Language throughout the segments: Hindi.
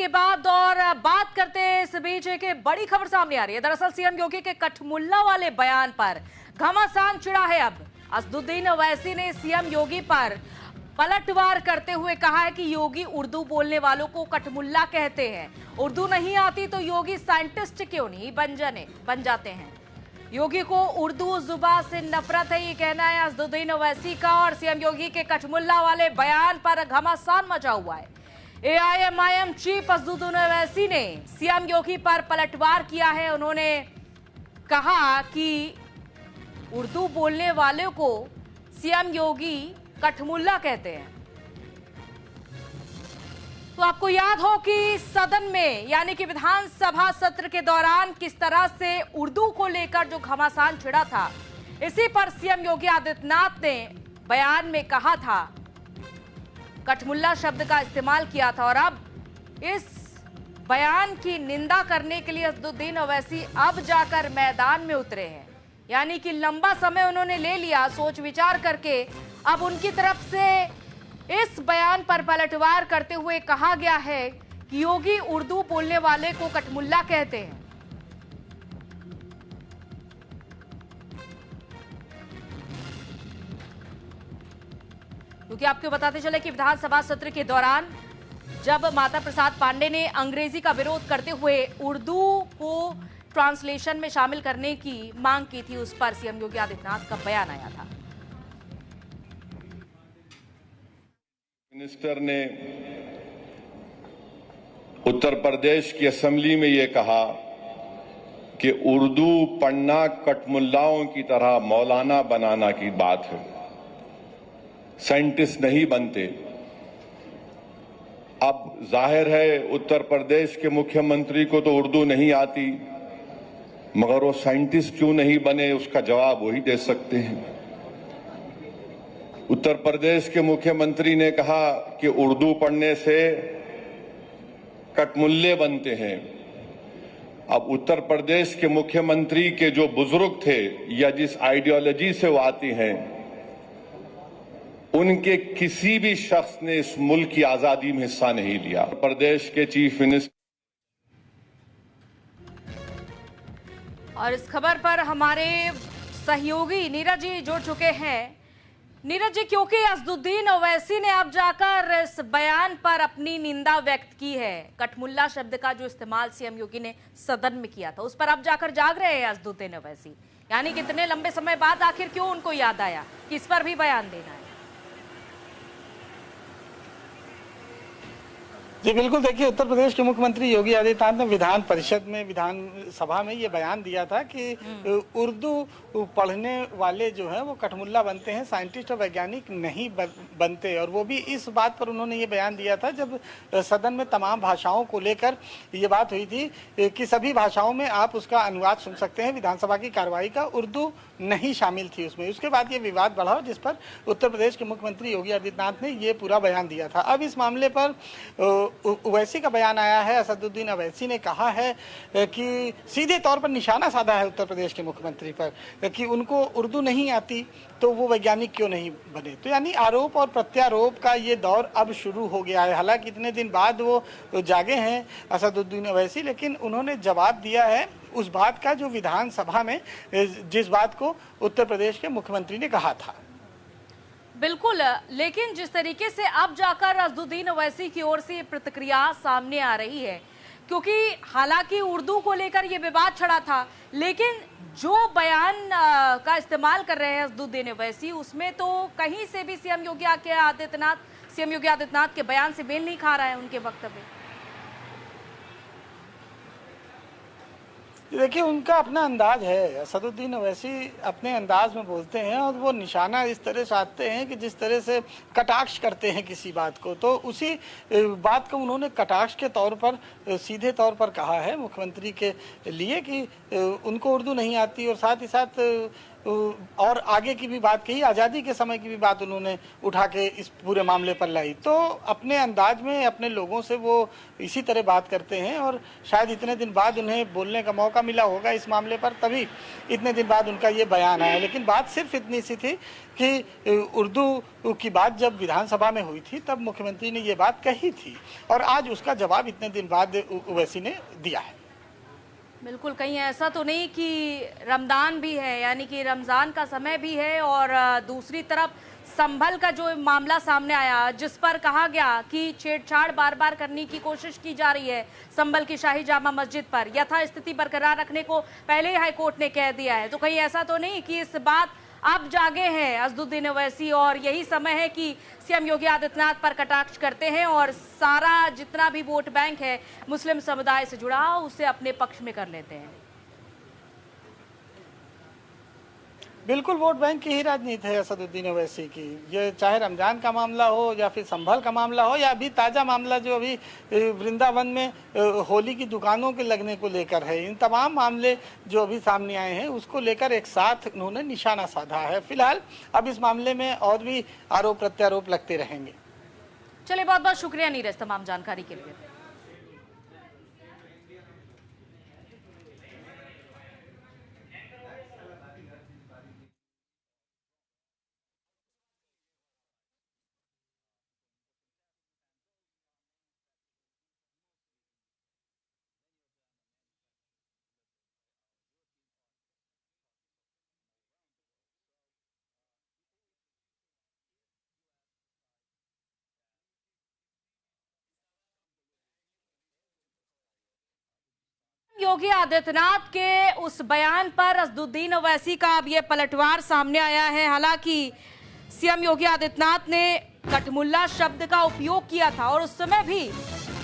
के बाद और बात करते हैं इस बीच एक बड़ी खबर सामने आ रही है। दरअसल सीएम योगी के कठमुल्ला वाले बयान पर घमासान चिढ़ा है। अब असदुद्दीन ओवैसी ने सीएम योगी पर पलटवार करते हुए कहा है कि योगी उर्दू बोलने वालों को कठमुल्ला कहते हैं। उर्दू नहीं आती तो योगी साइंटिस्ट क्यों नहीं बन जाते हैं। योगी को उर्दू जुबान से नफरत है, ये कहना है असदुद्दीन ओवैसी का। और सीएम योगी के कठमुल्ला वाले बयान पर घमासान मचा हुआ है। एआईएमआईएम चीफ असदुद्दीन ओवैसी ने सीएम योगी पर पलटवार किया है। उन्होंने कहा कि उर्दू बोलने वाले को सीएम योगी कठमुल्ला कहते हैं। तो आपको याद हो कि सदन में यानी कि विधानसभा सत्र के दौरान किस तरह से उर्दू को लेकर जो घमासान छिड़ा था, इसी पर सीएम योगी आदित्यनाथ ने बयान में कहा था, कठमुल्ला शब्द का इस्तेमाल किया था। और अब इस बयान की निंदा करने के लिए असदुद्दीन ओवैसी अब जाकर मैदान में उतरे हैं। यानी कि लंबा समय उन्होंने ले लिया सोच विचार करके। अब उनकी तरफ से इस बयान पर पलटवार करते हुए कहा गया है कि योगी उर्दू बोलने वाले को कठमुल्ला कहते हैं। क्योंकि आपको बताते चले कि विधानसभा सत्र के दौरान जब माता प्रसाद पांडे ने अंग्रेजी का विरोध करते हुए उर्दू को ट्रांसलेशन में शामिल करने की मांग की थी, उस पर सीएम योगी आदित्यनाथ का बयान आया था। मिनिस्टर ने उत्तर प्रदेश की असेंबली में यह कहा कि उर्दू पढ़ना कठमुल्लाओं की तरह मौलाना बनाना की बात है, साइंटिस्ट नहीं बनते। अब जाहिर है उत्तर प्रदेश के मुख्यमंत्री को तो उर्दू नहीं आती, मगर वो साइंटिस्ट क्यों नहीं बने, उसका जवाब वही दे सकते हैं। उत्तर प्रदेश के मुख्यमंत्री ने कहा कि उर्दू पढ़ने से कठमुल्ले बनते हैं। अब उत्तर प्रदेश के मुख्यमंत्री के जो बुजुर्ग थे या जिस आइडियोलॉजी से वो आती हैं, उनके किसी भी शख्स ने इस मुल्क की आजादी में हिस्सा नहीं लिया। प्रदेश के चीफ मिनिस्टर और इस खबर पर हमारे सहयोगी नीरज जी जुड़ चुके हैं। नीरज जी, क्योंकि असदुद्दीन ओवैसी ने अब जाकर इस बयान पर अपनी निंदा व्यक्त की है, कठमुल्ला शब्द का जो इस्तेमाल सीएम योगी ने सदन में किया था, उस पर अब जाकर जाग रहे हैं असदुद्दीन ओवैसी। यानी कितने लंबे समय बाद आखिर क्यों उनको याद आया कि इस पर भी बयान देना है। जी बिल्कुल, देखिए उत्तर प्रदेश के मुख्यमंत्री योगी आदित्यनाथ ने विधान परिषद में विधानसभा में ये बयान दिया था कि उर्दू पढ़ने वाले जो हैं वो कठमुल्ला बनते हैं, साइंटिस्ट और वैज्ञानिक नहीं बनते। और वो भी इस बात पर उन्होंने ये बयान दिया था जब सदन में तमाम भाषाओं को लेकर ये बात हुई थी कि सभी भाषाओं में आप उसका अनुवाद सुन सकते हैं। विधानसभा की कार्रवाई का उर्दू नहीं शामिल थी उसमें। उसके बाद ये विवाद बढ़ा जिस पर उत्तर प्रदेश के मुख्यमंत्री योगी आदित्यनाथ ने ये पूरा बयान दिया था। अब इस मामले पर ओवैसी का बयान आया है। असदुद्दीन ओवैसी ने कहा है कि सीधे तौर पर निशाना साधा है उत्तर प्रदेश के मुख्यमंत्री पर कि उनको उर्दू नहीं आती तो वो वैज्ञानिक क्यों नहीं बने। तो यानी आरोप और प्रत्यारोप का ये दौर अब शुरू हो गया है। हालांकि इतने दिन बाद वो जागे हैं असदुद्दीन ओवैसी, लेकिन उन्होंने जवाब दिया है उस बात का जो विधानसभा में जिस बात को उत्तर प्रदेश के मुख्यमंत्री ने कहा था। बिल्कुल, लेकिन जिस तरीके से अब जाकर असदुद्दीन ओवैसी की ओर से प्रतिक्रिया सामने आ रही है, क्योंकि हालांकि उर्दू को लेकर यह विवाद छिड़ा था, लेकिन जो बयान का इस्तेमाल कर रहे हैं असदुद्दीन ओवैसी, उसमें तो कहीं से भी सीएम योगी आदित्यनाथ के बयान से मेल नहीं खा रहा है उनके वक्तव्य। देखिए उनका अपना अंदाज है, असदुद्दीन ओवैसी अपने अंदाज में बोलते हैं और वो निशाना इस तरह से आते हैं कि जिस तरह से कटाक्ष करते हैं किसी बात को, तो उसी बात को उन्होंने कटाक्ष के तौर पर सीधे तौर पर कहा है मुख्यमंत्री के लिए कि उनको उर्दू नहीं आती। और साथ ही साथ और आगे की भी बात कही, आज़ादी के समय की भी बात उन्होंने उठा के इस पूरे मामले पर लाई। तो अपने अंदाज में अपने लोगों से वो इसी तरह बात करते हैं और शायद इतने दिन बाद उन्हें बोलने का मौका मिला होगा इस मामले पर, तभी इतने दिन बाद उनका ये बयान आया। लेकिन बात सिर्फ इतनी सी थी कि उर्दू की बात जब विधानसभा में हुई थी तब मुख्यमंत्री ने ये बात कही थी और आज उसका जवाब इतने दिन बाद ओवैसी ने दिया है। बिल्कुल, कहीं ऐसा तो नहीं कि रमजान भी है, यानी कि रमजान का समय भी है और दूसरी तरफ संभल का जो मामला सामने आया जिस पर कहा गया कि छेड़छाड़ बार बार करने की कोशिश की जा रही है संभल की शाही जामा मस्जिद पर, यथास्थिति बरकरार रखने को पहले ही हाईकोर्ट ने कह दिया है। तो कहीं ऐसा तो नहीं कि इस बात अब जागे हैं असदुद्दीन ओवैसी और यही समय है कि सीएम योगी आदित्यनाथ पर कटाक्ष करते हैं और सारा जितना भी वोट बैंक है मुस्लिम समुदाय से जुड़ा उसे अपने पक्ष में कर लेते हैं। बिल्कुल, वोट बैंक की ही राजनीति है असदुद्दीन ओवैसी की। ये चाहे रमजान का मामला हो या फिर संभल का मामला हो या अभी ताज़ा मामला जो अभी वृंदावन में होली की दुकानों के लगने को लेकर है, इन तमाम मामले जो अभी सामने आए हैं उसको लेकर एक साथ उन्होंने निशाना साधा है। फिलहाल अब इस मामले में और भी आरोप प्रत्यारोप लगते रहेंगे। चलिए, बहुत बहुत शुक्रिया नीरज तमाम जानकारी के लिए। योगी आदित्यनाथ के उस बयान पर असदुद्दीन ओवैसी का अब ये पलटवार सामने आया है। हालांकि सीएम योगी आदित्यनाथ ने कठमुल्ला शब्द का उपयोग किया था और उस समय भी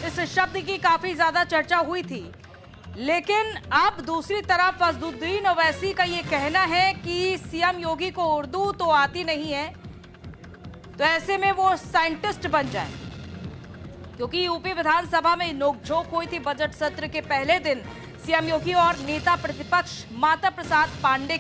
इस शब्द की काफी ज्यादा चर्चा हुई थी, लेकिन अब दूसरी तरफ असदुद्दीन ओवैसी का ये कहना है कि सीएम योगी को उर्दू तो आती नहीं है, तो ऐसे में वो साइंटिस्ट बन जाए। क्योंकि यूपी विधानसभा में नोकझोंक हुई थी बजट सत्र के पहले दिन सीएम योगी और नेता प्रतिपक्ष माता प्रसाद पांडे